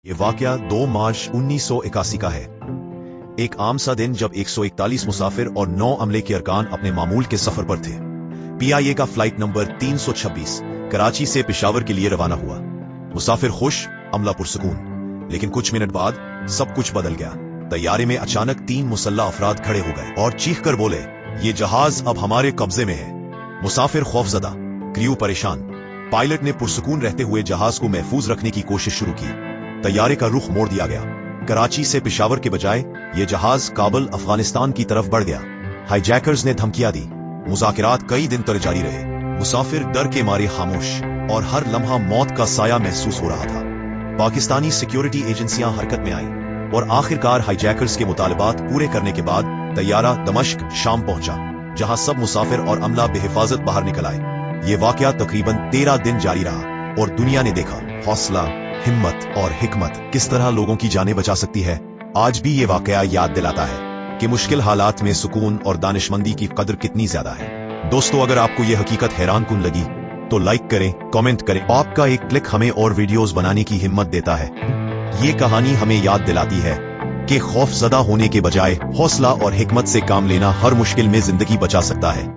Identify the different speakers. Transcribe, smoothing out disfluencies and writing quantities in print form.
Speaker 1: ये वाकया 2 मार्च 1981 का है। एक आम सा दिन जब 141 मुसाफिर और 9 अमले के अरकान अपने मामूल के सफर पर थे। पीआईए का फ्लाइट नंबर 326 कराची से पेशावर के लिए रवाना हुआ। मुसाफिर खुश, अमला पुरसुकून। लेकिन कुछ मिनट बाद सब कुछ बदल गया। तैयारे में अचानक 3 मुसल्ला अफराद खड़े हो गए और चीख कर बोले, ये जहाज अब हमारे कब्जे में है। मुसाफिर खौफजदा, क्रू परेशान। पायलट ने पुरसुकून रहते हुए जहाज को महफूज रखने की कोशिश शुरू की। तैयारे का रुख मोड़ दिया गया। कराची से पेशावर के बजाय ये जहाज काबुल अफगानिस्तान की तरफ बढ़ गया। हाईजैकर्स ने धमकियां दी। मुज़ाकिरात कई दिन तक जारी रहे। मुसाफिर डर के मारे खामोश और हर लम्हा मौत का साया महसूस हो रहा था। पाकिस्तानी सिक्योरिटी एजेंसियां हरकत में आईं और आखिरकार हाईजैकर्स के मुतालबात पूरे करने के बाद तैयारा दमश्क शाम पहुंचा, जहां सब मुसाफिर और अमला बेहिफाजत बाहर निकल आए। ये वाकया तकरीबन 13 दिन जारी रहा और दुनिया ने देखा हौसला, हिम्मत और हिकमत किस तरह लोगों की जानें बचा सकती है। आज भी ये वाकया याद दिलाता है कि मुश्किल हालात में सुकून और दानिशमंदी की कदर कितनी ज्यादा है। दोस्तों, अगर आपको ये हकीकत हैरान कुन लगी तो लाइक करें, कमेंट करें। आपका एक क्लिक हमें और वीडियोस बनाने की हिम्मत देता है। ये कहानी हमें याद दिलाती है कि खौफजदा होने के बजाय हौसला और हिकमत से काम लेना हर मुश्किल में जिंदगी बचा सकता है।